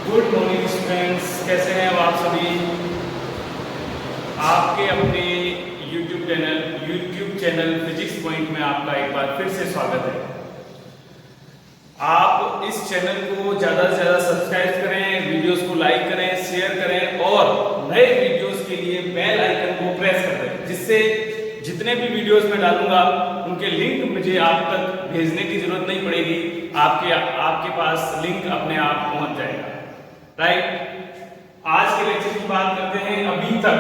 Good morning students, कैसे हैं आप सभी। आपके अपने YouTube चैनल फिजिक्स पॉइंट में आपका एक बार फिर से स्वागत है। आप इस चैनल को ज़्यादा से ज़्यादा सब्सक्राइब करें, वीडियोस को लाइक करें, शेयर करें और नए वीडियोस के लिए बेल आइकन को प्रेस कर दें, जिससे जितने भी वीडियोस मैं डालूंगा उनके लिंक मुझे आप तक भेजने की जरूरत नहीं पड़ेगी। आपके पास लिंक अपने आप पहुंच जाएगा। राइट, आज के लेक्चर की बात करते हैं। अभी तक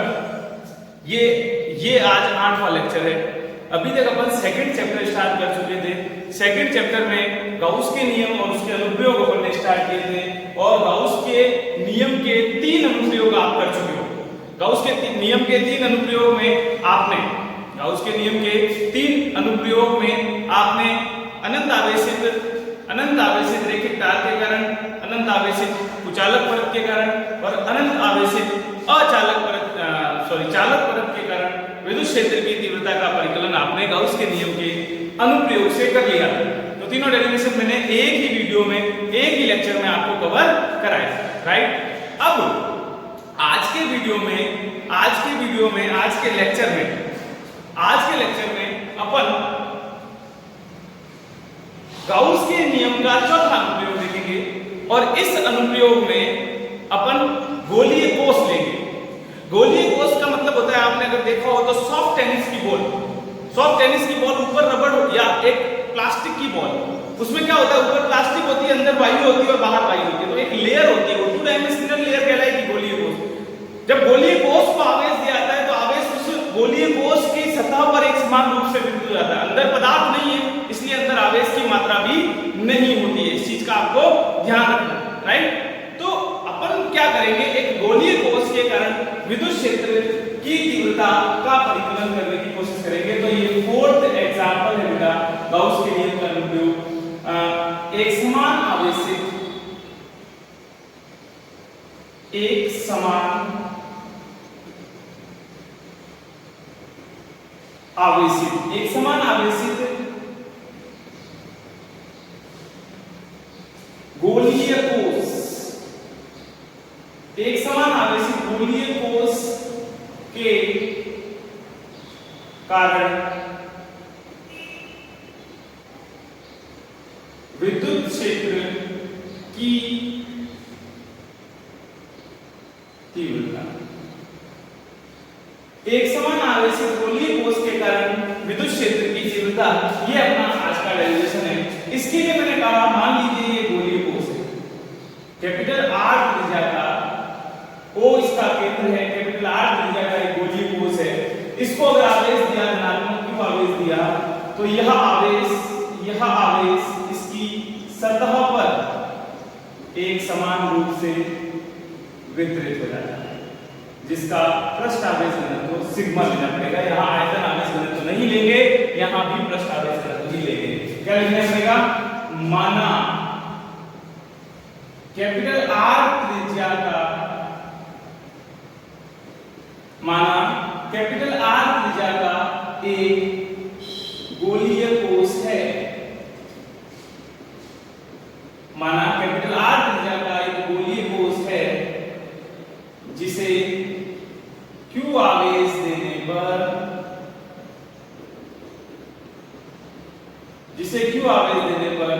ये आज 8वां लेक्चर है। अभी तक अपन सेकंड चैप्टर स्टार्ट कर चुके थे। सेकंड चैप्टर में गाउस के नियम और उसके अनुप्रयोग अपन ने स्टार्ट किए थे और गाउस के नियम के 3 अनुप्रयोग आप कर चुके हो। गाउस के नियम के 3 अनुप्रयोग में आपने अनंत आवेशित रैखिक तार के कारण, अनंत आवेशित कुचालक परत के कारण और अनंत आवेशित चालक परत के कारण विद्युत क्षेत्र की तीव्रता का परिकलन आपने गाउस के नियम के अनुप्रयोग से कर लिया। तो तीनों डेरिवेशन मैंने एक ही वीडियो में, एक ही लेक्चर में आपको कवर कराया। राइट, अब आज के लेक्चर में अपन गाउस के नियम का चौथा अनुप्रयोग देखेंगे और इस अनुप्रयोग में अपन गोलीय कोष लेंगे। गोलीय कोष का मतलब होता है, आपने अगर देखा हो तो सॉफ्ट टेनिस की बॉल ऊपर रबड़ या एक प्लास्टिक की बॉल, उसमें क्या होता है, ऊपर प्लास्टिक होती है, अंदर वायु होती है और बाहर वायु होती है, तो एक लेयर होती है, वो 2 डायमेंशनल लेयर कहलाएगी गोलीय कोष। जब गोलीय कोष को आवेश दिया जाता है तो आवेश उस गोलीय कोष की सतह पर एक समान रूप से वितरित हो जाता है। अंदर पदार्थ नहीं है, इसलिए अंदर आवेश की मात्रा भी नहीं होती है। इस चीज का आपको ध्यान रखना। राइट, तो अपन क्या करेंगे, एक गोलीय कोष के कारण विद्युत क्षेत्र की तीव्रता का परिकलन करने की कोशिश करेंगे। तो ये 4th एग्जांपल है बेटा गाउस के नियम का अनुप्रयोग। एक समान आवेशित गोलीय कोष के कारण विद्युत क्षेत्र की तीव्रता। एक समान आवेशित गोलीय कोष के कारण विद्युत क्षेत्र की तीव्रता, ये अपना आज का डेरिवेशन है। इसके लिए मैंने कहा, मान लीजिए ये गोलीय कोष है, कैपिटल R त्रिज्या का, O इसका केंद्र है, कैपिटल R त्रिज्या का एक गोलीय कोष है। इसको अगर आवेश दिया, धनात्मक Q आवेश दिया, तो यह आवेश इसकी सतह पर एक समान रूप से वितरित हो जाता है, जिसका पृष्ठ आवेश घनत्व सिग्मा लेना पड़ेगा। यहाँ आयतन आवेश घनत्व नहीं लेंगे, यहाँ भी पृष्ठ आवेश घनत्व ही लेंगे। क्या लिखना पड़ेगा, माना कैपिटल R त्रिज्या का एक गोलीय कोष है। जिसे Q आवेश देने पर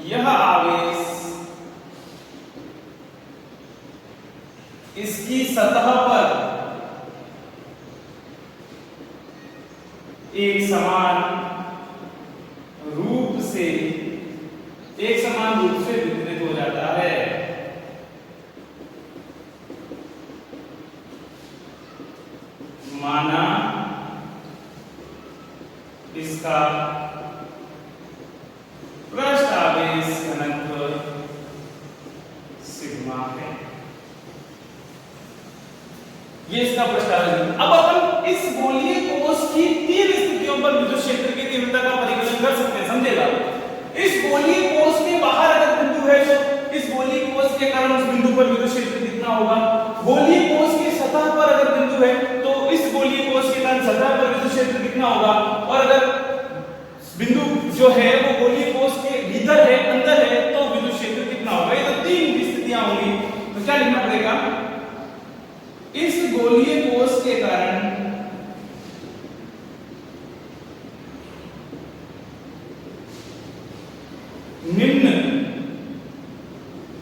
यह आवेश इसकी सतह पर एक समान रूप से वितरित हो जाता है। माना इसका पृष्ठ आवेश घनत्व सिग्मा है। ये इसका पृष्ठ आवेश। अब अपन इस गोलीय कोष की 3 स्थितियों पर विद्युत क्षेत्र की तीव्रता का परिकलन कर सकते हैं, समझेगा। इस गोलीय कोष के बाहर अगर बिंदु है तो इस गोलीय कोष के कारण उस बिंदु पर विद्युत क्षेत्र कितना होगा। गोलीय कोष की सतह पर अगर बिंदु है तो इस गोलीय कोष के कारण सतह पर विद्युत क्षेत्र कितना होगा, और अगर बिंदु जो है वो गोलीय कोष के भीतर है, अंदर है, तो विद्युत क्षेत्र कितना होगा। ये तो 3 स्थितियां होंगी। देगा, इस गोलीय कोष के कारण निम्न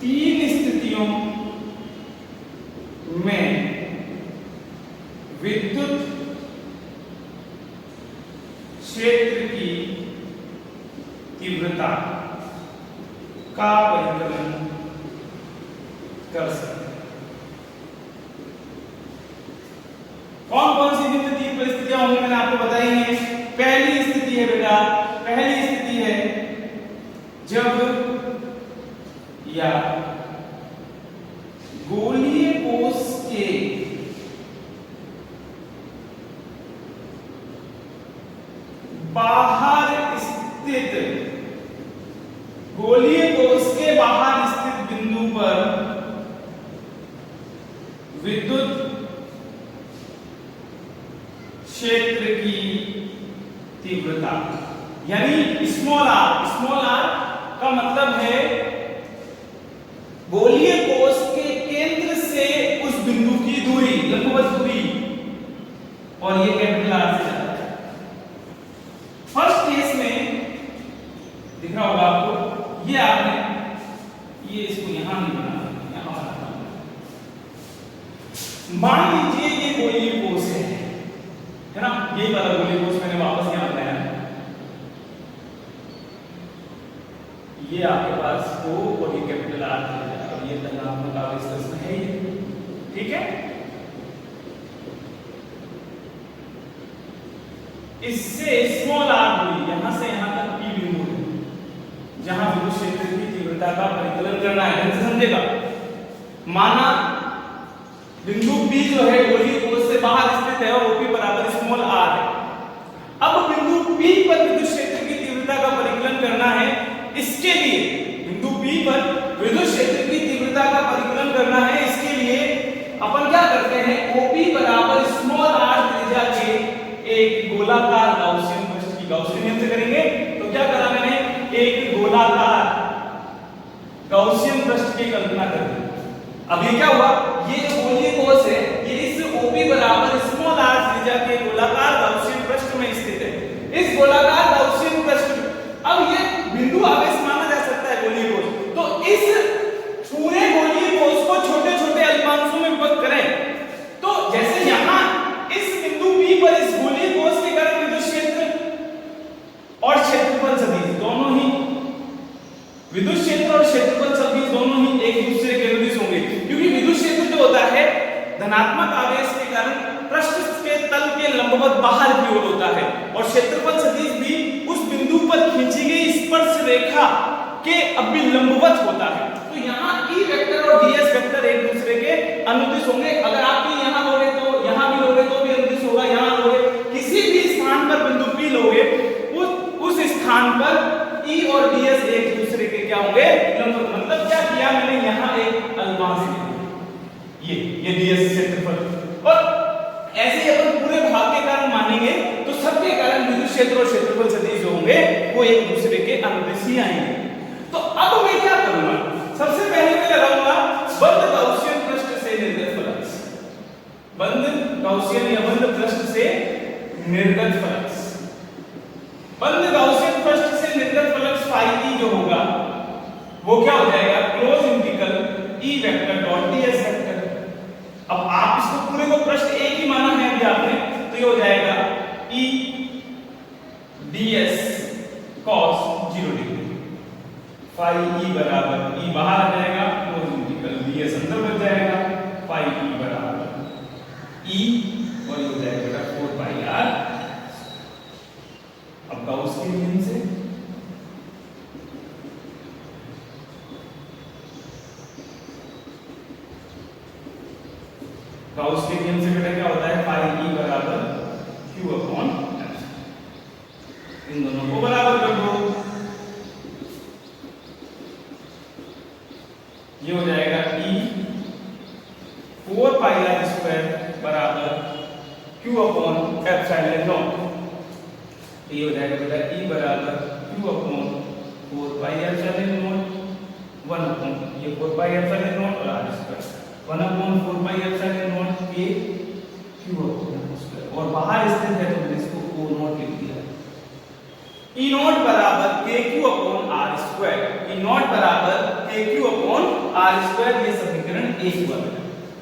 3 स्थितियों में विद्युत क्षेत्र की तीव्रता का परिकलन कर सकते हैं। कौन कौन सी निम्न 3 परिस्थितियां होंगी मैंने आपको बताई हैं। पहली स्थिति है बेटा, पहली स्थिति है जब या गोलीय कोष के बाहर स्थित, गोलीय कोष के बाहर स्थित बिंदु पर विद्युत क्षेत्र की तीव्रता, यानी स्मॉल आर का मतलब है गोलीय कोष के केंद्र से उस बिंदु की दूरी, लंबवत दूरी, और ये कैपिटल आर से जाता है। फर्स्ट केस में दिख रहा होगा आपको, ये आपने ये इसको यहां नहीं बनाना, यहां बनाना। मान लीजिए ये गोलीय कोष है ना, यही वाला गोलीय कोष मैंने वापस यहां बनाया। ये आपके पास O और ये कैपिटल आर है और ये धनात्मक आवेश तत्व है ये, ठीक है। इससे स्मॉल आर दूरी, यहां से यहां तक P बिंदु है जहां विद्युत क्षेत्र की तीव्रता का परिकलन करना है, समझेगा। माना बिंदु P जो है गोलीय कोष से बाहर स्थित है और OP बराबर स्मॉल r है। अब बिंदु P पर विद्युत क्षेत्र की तीव्रता का परिकलन करना है। इसके लिए बिंदु P पर विद्युत क्षेत्र की तीव्रता का परिकलन करना है। इसके लिए अपन क्या करते हैं, OP बराबर स्मॉल r त्रिज्या के एक गोलाकार गाउसियन पृष्ठ की गाउसियन नियम से करेंगे। तो क्या करा मैंने, एक गोलाकार गाउसियन पृष्ठ की कल्पना कर दी। अब ये क्या हुआ, ये जो गोलीय कोष है ये इस OP बराबर स्मॉल r त्रिज्या के गोलाकार गाउसियन पृष्ठ में स्थित है। इस गोलाकार गाउसियन पृष्ठ, अब ये बिंदु आवेश माना जा सकता है गोलीय कोष। तो इस पूरे गोलीय कोष को छोटे छोटे अल्पांशों में विभक्त करें। तो जैसे यहां इस बिंदु P पर इस गोलीय कोष के कारण विद्युत क्षेत्र और क्षेत्रफल सदिश दोनों ही, विद्युत क्षेत्र और क्षेत्रफल सदिश दोनों ही एक दूसरे के अनुदिश होंगे, क्योंकि विद्युत क्षेत्र जो होता है धनात्मक आवेश के कारण पृष्ठ के तल के लंबवत बाहर की ओर होता है, और क्षेत्रफल सदिश भी उस बिंदु पर खींची गई स्पर्श रेखा के अभिलंबवत होता है। तो यहाँ E वेक्टर और ds वेक्टर एक दूसरे के अनुदिश होंगे। अगर आप भी यहाँ लोगे तो यहाँ भी लोगे तो भी अनुदिश होगा, यहाँ लोगे किसी भी स्थान पर बिंदु P लोगे उस स्थान पर E और ds एक दूसरे के क्या होंगे, लंबवत। मतलब क्या किया मैंने, यहाँ एक अल्पांश लिया, ये ds क्षेत्रफल, और ऐसे ही अपन पूरे भाग के कारण मानेंगे तो सबके कारण विद्युत क्षेत्र और क्षेत्रफल सदिश जो होंगे वो एक दूसरे के अनुदिश ही आएंगे। तो अब मैं क्या करूंगा, सबसे पहले मैं लगाऊंगा बंद गाउसियन पृष्ठ से निर्गत फ्लक्स, बंद गाउसियन या बंद पृष्ठ से निर्गत फ्लक्स। बंद गाउसियन पृष्ठ से निर्गत फ्लक्स phi E जो होगा वो क्या हो जाएगा, close integral E vector dot ds vector. अब आप इसको पूरे को पृष्ठ एक ही माना है अभी आपने, तो ये हो जाएगा E ds cos 0 degree, phi E बराबर, E बाहर आ जाएगा, क्लोज इंटीग्रल ds अंदर बच जाएगा, phi E बराबर E और ये हो जाएगा 4 pi r। अब गाउस के नियम से गाउस के नियम से बेटा क्या होता है, phi E बराबर q अपॉन f। इन दोनों को बराबर कर दो, ये हो जाएगा E 4 pi r स्क्वायर बराबर q अपॉन एप्सिलॉन नॉट। ये हो जाएगा बेटा E बराबर q upon 4 pi epsilon not 1 upon ये 4 pi एप्सिलॉन नॉट और r square. 1/4 pi epsilon not के क्यू स्क्वायर, और बाहर स्थित है तो मैंने इसको ओ नॉट लिख दिया। ई नॉट बराबर K Q upon R square, E nought बराबर K Q upon R square, ये समीकरण 1 हुआ।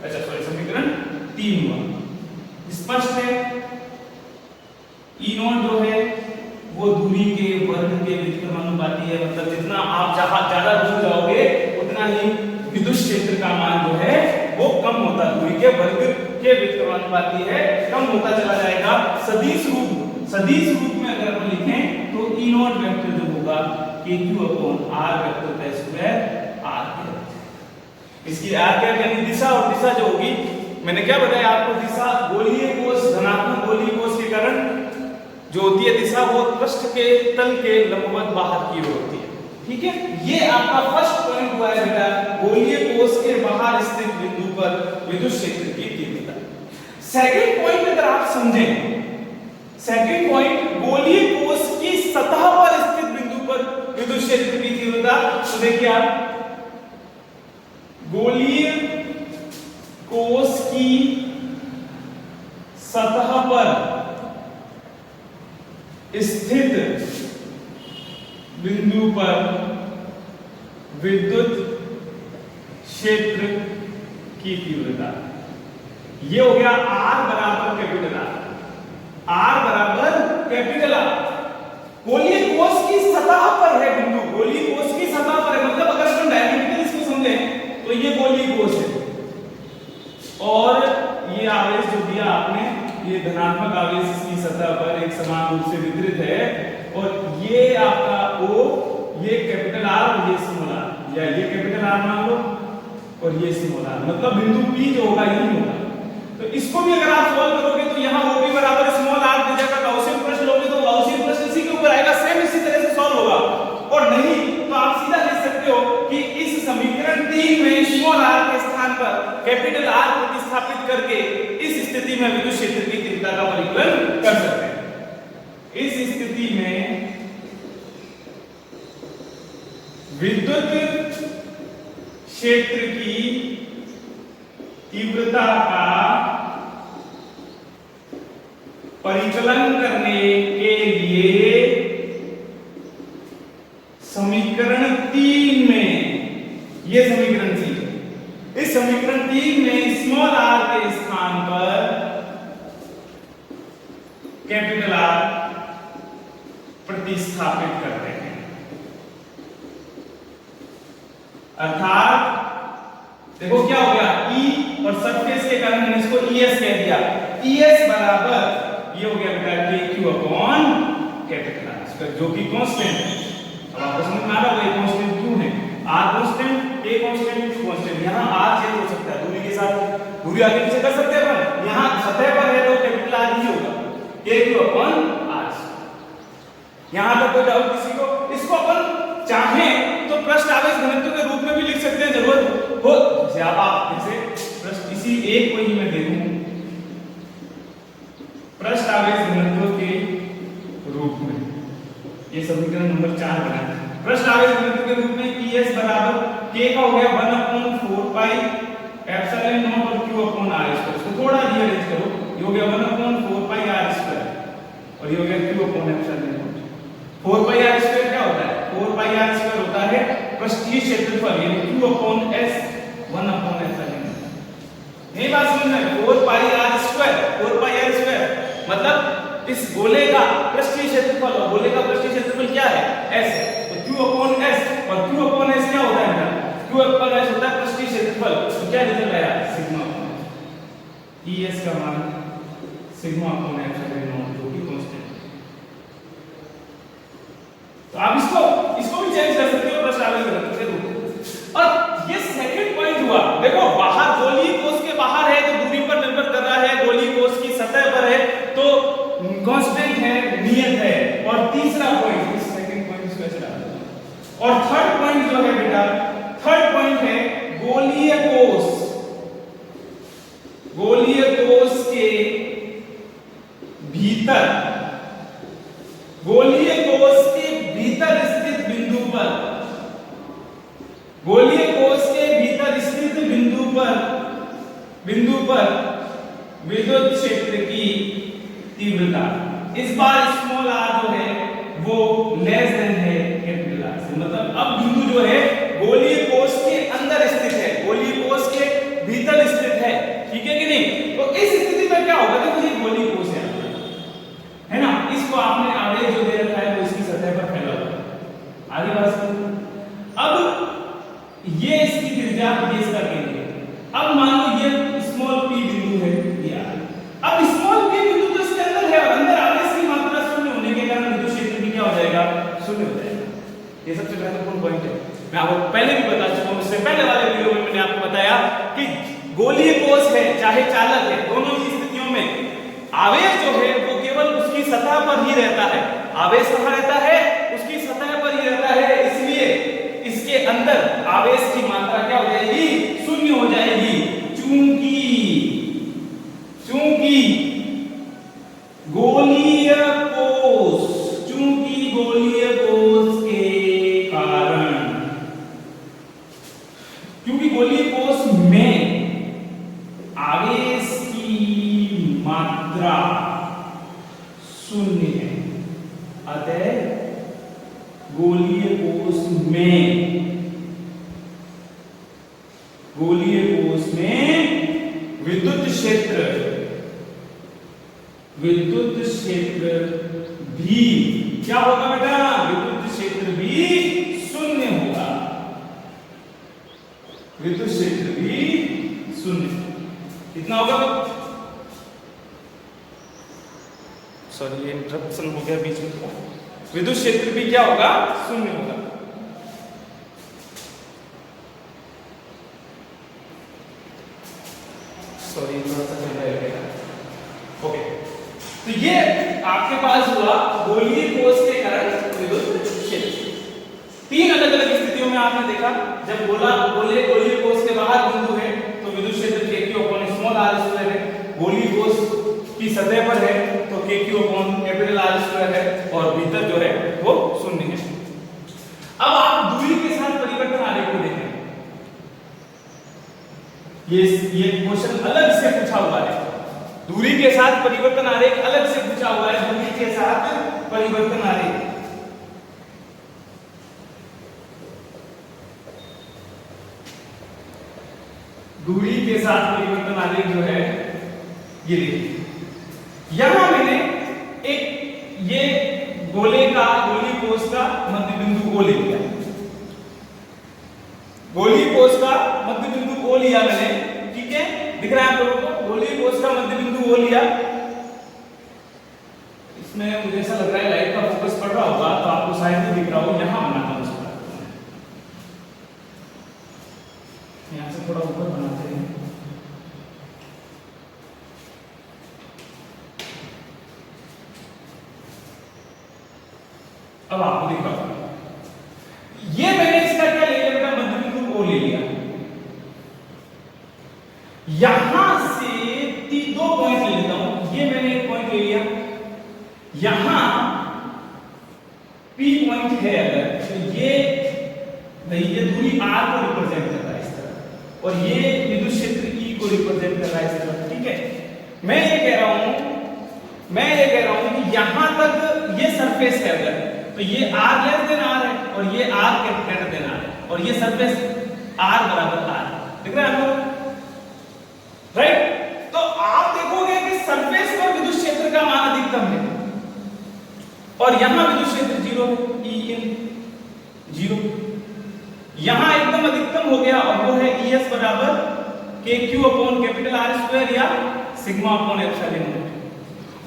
अच्छा सॉरी, समीकरण 3 हुआ। स्पष्ट है। ई नॉट जो है वो दूरी के वर्ग के व्युत्क्रमानुपाती है, मतलब जितना आप ज्यादा दूर जाओगे उतना ही विद्युत क्षेत्र का मान जो है वो कम होता, दूरी के वर्ग के व्युत्क्रमानुपाती है, कम होता चला जाएगा। सदिश रूप में अगर हम लिखें तो ई नॉट वेक्टर जो होगा के क्यू अपॉन आर वेक्टर का स्क्वायर आर कैप। इसकी आर कैप यानी दिशा, और दिशा जो होगी मैंने क्या बताया आपको, दिशा गोलीय कोश, धनात्मक गोलीय कोश के कारण जो होती है दिशा वो पृष्ठ के तल के लंबवत बाहर की ओर होती है। ठीक है, ये आपका फर्स्ट पॉइंट हुआ है बेटा, गोलीय कोश के बाहर स्थित बिंदु पर विद्युत क्षेत्र की तीव्रता। सेकंड पॉइंट अगर आप समझें, सेकंड पॉइंट गोलीय कोश की सतह पर स्थित बिंदु पर विद्युत क्षेत्र की तीव्रता। तो देखिए आप, गोलीय कोश की सतह पर स्थित बिंदु पर विद्युत क्षेत्र की तीव्रता, ये हो गया R बराबर कैपिटल R बराबर कैपिटल R। गोलीय कोश की सतह पर है बिंदु, गोलीय कोश की सतह पर है, मतलब अगर हम डायमेंट्रिकली इसको समझें तो ये गोलीय कोश है, और ये आवेश जो दिया आपने, ये धनात्मक आवेश इसकी सतह पर एक समान रूप से वितरित है, और ये आपका O, ये कैपिटल R और ये स्मॉल r, या ये कैपिटल R मान लो और ये स्मॉल r, मतलब बिंदु P जो होगा यही होगा। तो इसको भी अगर आप सॉल्व करोगे तो यहाँ O भी बराबर स्मॉल r दे जाएगा, गाउसियन प्रश्न लोगे तो गाउसियन प्रश्न इसी के ऊपर आएगा, सेम इसी तरह से सॉल्व होगा। और नहीं तो आप सीधा लिख सकते हो कि इस समीकरण 3 में स्मॉल r के स्थान पर कैपिटल R प्रतिस्थापित करके इस स्थिति में विद्युत क्षेत्र की तीव्रता का परिकलन कर सकते हैं। इस स्थिति में विद्युत क्षेत्र की तीव्रता का परिकलन करने के लिए समीकरण 3 में, ये समीकरण 3, इस समीकरण 3 में स्मॉल r के स्थान पर कैपिटल R प्रतिस्थापित करते हैं, अर्थात देखो क्या हो गया, E और सरफेस के कारण मैंने इसको ES कह दिया, ES बराबर ये हो गया बेटा KQ अपॉन कैपिटल R, जो कि कांस्टेंट है। अब आपको समझ में आ रहा है ये कांस्टेंट क्यों है, R constant, K constant, Q constant. यहाँ R चेंज हो सकता है, दूरी के साथ दूरी आगे पीछे कर सकते हैं अपन, यहाँ सतह पर है तो कैपिटल R ही होगा, KQ अपॉन R। यहाँ तक कोई डाउट किसी को? इसको अपन चाहें तो पृष्ठ आवेश घनत्व के रूप में भी लिख सकते हैं, जरूरत हो जैसे आप जैसे पृष्ठ इसी एक को ही मैं दे दूं पृष्ठ आवेश घनत्व के रूप में, ये समीकरण नंबर 4 बना है। पृष्ठ आवेश घनत्व के रूप में ES बराबर K का हो गया 1/4 पाई एप्सिलॉन नॉट और Q अपॉन R स्क्वायर। इसको थोड़ा रीअरेंज करो, ये हो गया 1/4 पाई R स्क्वायर और ये हो गया Q upon epsilon not. 4 pi R square क्या होता है? 4 पाई R स्क्वायर होता है पृष्ठीय क्षेत्रफल यानी Q upon S 1 upon epsilon. यही बात समझ में, 4 पाई R स्क्वायर, 4 पाई R स्क्वायर मतलब इस गोले का पृष्ठीय क्षेत्रफल, और गोले का पृष्ठीय क्षेत्रफल क्या है? S है, तो Q अपॉन S, और Q अपॉन S क्या होता है बेटा? Q अपॉन S होता है पृष्ठीय क्षेत्रफल, तो क्या रिजल्ट आया? सिग्मा अपॉन ES का मान सिग्मा अपॉन एप्सिलॉन नॉट जो कि कांस्टेंट। तो आप इसको भी चेंज कर सकते हो पृष्ठ आवेश घनत्व के रूप में। और ये सेकंड पॉइंट हुआ, देखो बाहर गोलीय कोश के बाहर है तो दूरी पर निर्भर कर रहा है, गोलीय कोश की सतह पर है तो कांस्टेंट है, नियत है। और तीसरा पॉइंट, इस सेकंड पॉइंट इसको ऐसे डाल दो। और थर्ड पॉइंट जो है बेटा, थर्ड पॉइंट है गोलीय कोश, गोलीय कोश के भीतर, गोलीय कोश के भीतर स्थित बिंदु पर, गोलीय कोश के भीतर स्थित बिंदु पर बिंदु पर विद्युत क्षेत्र की तीव्रता, इस बार स्मॉल r जो है वो लेस देन है कैपिटल R से। मतलब अब बिंदु जो है गोलीय कोश के अंदर स्थित है, गोलीय कोश के भीतर स्थित है, ठीक है कि नहीं। तो इस स्थिति में क्या होगा, देखो ये गोलीय कोश है ना, इसको आपने आवेश जो दे रखा है वो इसकी सतह पर फैला हुआ है। आगे बात सुनो, अब ये इसकी त्रिज्या, ये इसका केंद्र है। अब मान लो ये स्मॉल p बिंदु है ये r। अब स्मॉल p बिंदु तो इसके अंदर है और अंदर आवेश की मात्रा शून्य होने के कारण विद्युत क्षेत्र भी क्या हो जाएगा, शून्य हो जाएगा। ये सबसे महत्वपूर्ण पॉइंट है। मैं आपको पहले भी बता चुका हूं, इससे पहले वाले वीडियो में मैंने आपको बताया कि गोलीय कोश है चाहे चालक है, दोनों ही स्थितियों में आवेश जो है वो केवल उसकी सतह पर ही रहता है। आवेश कहां रहता है, उसकी सतह पर ही रहता है, इसलिए इसके अंदर आवेश की मात्रा क्या हो जाएगी, शून्य हो जाएगी। चूंकि गोलीय कोश, चूंकि गोलीय कोश के कारण, क्योंकि गोलीय कोश में आवेश की मात्रा शून्य है, अतः गोलीय कोश में विद्युत क्षेत्र भी क्या होगा बेटा, विद्युत क्षेत्र भी शून्य होगा, विद्युत क्षेत्र भी शून्य। कितना होगा, सॉरी ये इंटरप्शन हो गया बीच में, विद्युत क्षेत्र भी क्या होगा, शून्य होगा। सॉरी थोड़ा सा चल जाएगा। ओके, तो ये आपके पास हुआ गोलीय कोश के कारण विद्युत क्षेत्र। तीन अलग अलग स्थितियों में आपने देखा, जब गोलीय कोश के बाहर बिंदु है तो विद्युत क्षेत्र kq/r² है, गोलीय कोश की सतह पर है तो kq/R² है और भीतर जो है वो शून्य है। अब आप दूरी के साथ परिवर्तन आरेख को देखें, ये क्वेश्चन अलग से पूछा हुआ है, दूरी के साथ परिवर्तन आरेख अलग से पूछा हुआ है, दूरी के साथ परिवर्तन आरेख। दूरी के साथ परिवर्तन आरेख जो है ये देखिए, यहां मैंने एक ये गोलीय कोश का मध्य बिंदु O ले लिया, गोलीय कोश का मध्य बिंदु O लिया मैंने, ठीक है, दिख रहा है आप लोगों को, गोलीय कोश का मध्य बिंदु O लिया। इसमें मुझे ऐसा लग रहा है लाइट का फोकस पड़ रहा होगा तो आपको शायद नहीं दिख रहा हो, यहां बनाता हूं इसको, यहां से थोड़ा ऊपर बनाते हैं। अब आपको दिख रहा होगा, ये मैंने इसका क्या ले लिया बेटा, मध्य बिंदु O ले लिया। यहां से दो पॉइंट ले लेता हूं, ये मैंने एक पॉइंट ले लिया, यहां P पॉइंट है अगर, तो ये दूरी R को रिप्रेजेंट कर रहा है इस तरह, और ये विद्युत क्षेत्र E को रिप्रेजेंट कर रहा है इस तरह, ठीक है। मैं ये कह रहा हूं कि यहां तक ये सरफेस है अगर, तो ये R लेस देन R है और ये R ग्रेटर देन R है, और ये सरफेस R बराबर R, दिख रहा है आपको, राइट। तो आप देखोगे कि सरफेस पर विद्युत क्षेत्र का मान अधिकतम है और यहां विद्युत क्षेत्र 0 है, E in 0, यहां एकदम अधिकतम हो गया और वो है ES बराबर kq/R² या σ/ε।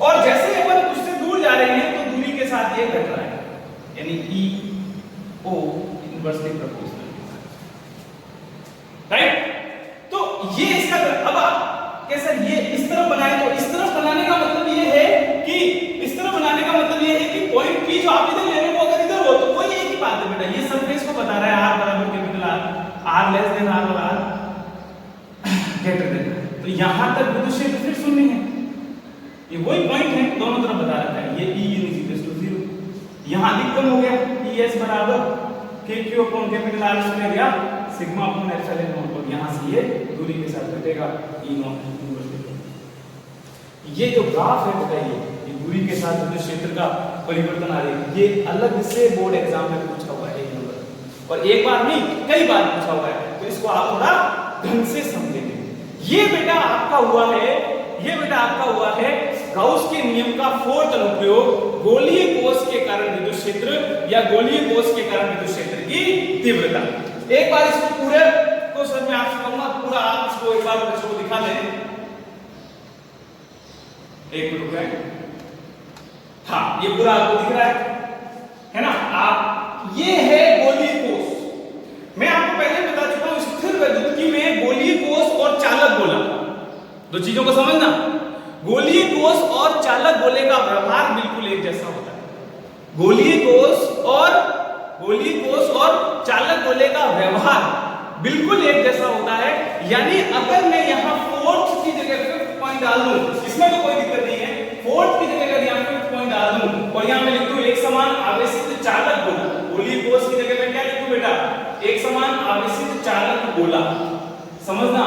और जैसे अपन उससे दूर जा रहे हैं तो दूरी के साथ ये घट रहा है, यानी EO इनवर्सली प्रोपोर्शनल, राइट। तो ये इसका, अब आप कैसे ये इस तरफ बनाए, तो इस तरफ बनाने का मतलब ये है कि इस तरफ बनाने का मतलब ये है कि पॉइंट P जो आप इधर ले रहे हो अगर इधर हो तो कोई एक ही बात है बेटा, ये सरफेस को बता रहा है R बराबर capital R less than R और R ग्रेटर देन, तो यहां तक विद्युत क्षेत्र फिर शून्य है, ये वही पॉइंट है, दोनों तरफ बता रखा है, ये E = 0, यहां अधिकतम हो गया ES बराबर kq/R² या सिग्मा अपॉन एप्सिलॉन नॉट, और यहाँ से ये दूरी के साथ घटेगा ई नॉट। ये जो ग्राफ है बताइए, ये दूरी के साथ विद्युत क्षेत्र का परिवर्तन आ रही है, ये अलग से बोर्ड एग्जाम में पूछा हुआ है एक नंबर, और एक बार नहीं कई बार पूछा हुआ है, तो इसको आप थोड़ा ढंग से समझेंगे। ये बेटा आपका हुआ है गाउस के नियम का फोर्थ अनुप्रयोग, गोलीय कोष के कारण विद्युत क्षेत्र या गोलीय कोष के कारण विद्युत क्षेत्र की तीव्रता। एक बार इसको पूरे को समझ में आपसे कहूंगा, पूरा आप इसको एक बार बच्चों को दिखा दें। एक मिनट रुक, हाँ ये पूरा आपको दिख रहा है ना। आप ये है गोलीय कोष। मैं आपको पहले बता चुका हूं स्थिर वैद्युतिकी में गोलीय कोष और चालक गोला, दो चीजों को समझना। गोलीय कोष और चालक गोले का व्यवहार बिल्कुल एक जैसा होता है। गोलीय कोष और चालक गोले का व्यवहार बिल्कुल एक जैसा होता है। यानी अगर मैं यहाँ फोर्थ की जगह फिफ्थ पॉइंट डाल दूं, इसमें तो कोई दिक्कत नहीं है, फोर्थ की जगह अगर यहाँ फिफ्थ पॉइंट डाल दूं और यहाँ मैं लिख दूं एक समान आवेशित चालक गोला, गोलीय कोष की जगह मैं क्या लिखूं बेटा, एक समान आवेशित चालक गोला, समझना।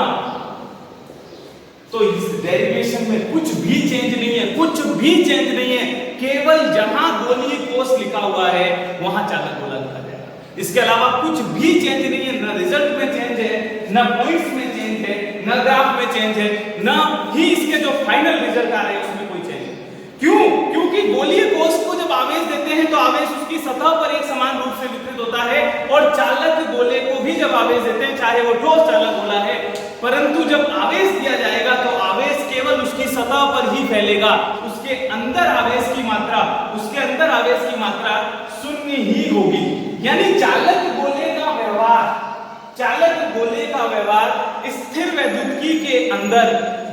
तो इस डेरिवेशन में कुछ भी चेंज नहीं है, केवल जहां गोलीय कोष लिखा हुआ है वहां चालक गोला लिखा जाएगा। इसके अलावा कुछ भी चेंज नहीं है, ना रिजल्ट में चेंज है, ना पॉइंट्स में चेंज है, ना ग्राफ में चेंज है, ना ही इसके जो फाइनल रिजल्ट आ रहे हैं उसमें कोई चेंज है। क्यों? क्योंकि गोलीय कोष को जब आवेश देते हैं तो आवेश उसकी सतह पर एक समान रूप से वितरित होता है, और चालक गोले को भी जब आवेश देते हैं, चाहे वो ठोस चालक गोला है, परंतु जब आवेश दिया जाएगा तो आवेश केवल उसकी सतह पर ही फैलेगा, उसके अंदर आवेश की मात्रा शून्य ही होगी। यानी चालक गोले का व्यवहार स्थिर वैद्युतिकी के अंदर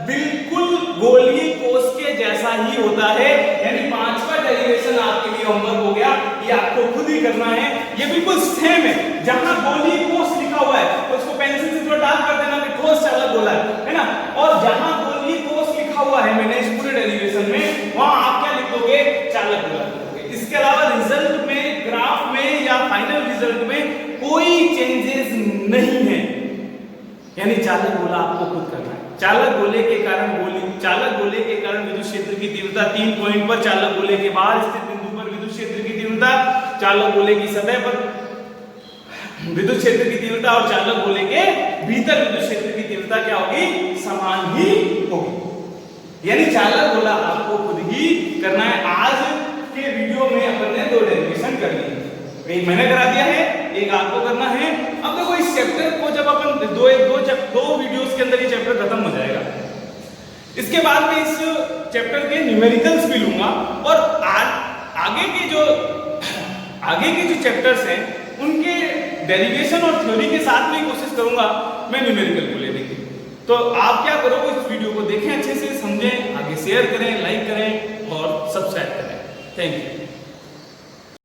बिल्कुल गोलीय कोष के जैसा ही होता है। यानी पांचवा डेरिवेशन आपके लिए होमवर्क हो गया, ये आपको खुद ही करना है, ये बिल्कुल सेम है। जहां गोलीय कोष लिखा हुआ है तो उसको पेंसिल से थोड़ा डार्क कर देना कि ठोस चालक गोला है ना, और जहां गोलीय कोष लिखा हुआ है मैंने इस पूरे डेरिवेशन में, वहां आप क्या लिखोगे, चालक गोला लिखोगे। इसके अलावा रिजल्ट में, ग्राफ में या फाइनल रिजल्ट में कोई चेंजेस नहीं है। यानी चालक गोला आपको खुद करना है। चालक गोले के कारण विद्युत क्षेत्र की तीव्रता 3 पॉइंट पर, चालक गोले के बाहर स्थित बिंदु पर विद्युत क्षेत्र की तीव्रता, चालक गोले की सतह पर विद्युत क्षेत्र की तीव्रता और चालक गोले के भीतर विद्युत क्षेत्र की तीव्रता क्या होगी, समान ही होगी। यानी चालक गोला आपको खुद ही करना है। आज के वीडियो में अपन ने 2 डेरिवेशन कर लिए, एक मैंने करा दिया है, एक आपको करना है। अब देखो इस चैप्टर को जब अपन दो वीडियोस के अंदर ये चैप्टर खत्म हो जाएगा, इसके बाद में इस चैप्टर के न्यूमेरिकल्स भी लूंगा, और आगे के जो चैप्टर्स हैं उनके डेरिवेशन और थ्योरी के साथ में कोशिश करूंगा मैं न्यूमेरिकल को लेने की। तो आप क्या करो, इस वीडियो को देखें, अच्छे से समझें, आगे शेयर करें, लाइक करें और सब्सक्राइब करें। Thank you.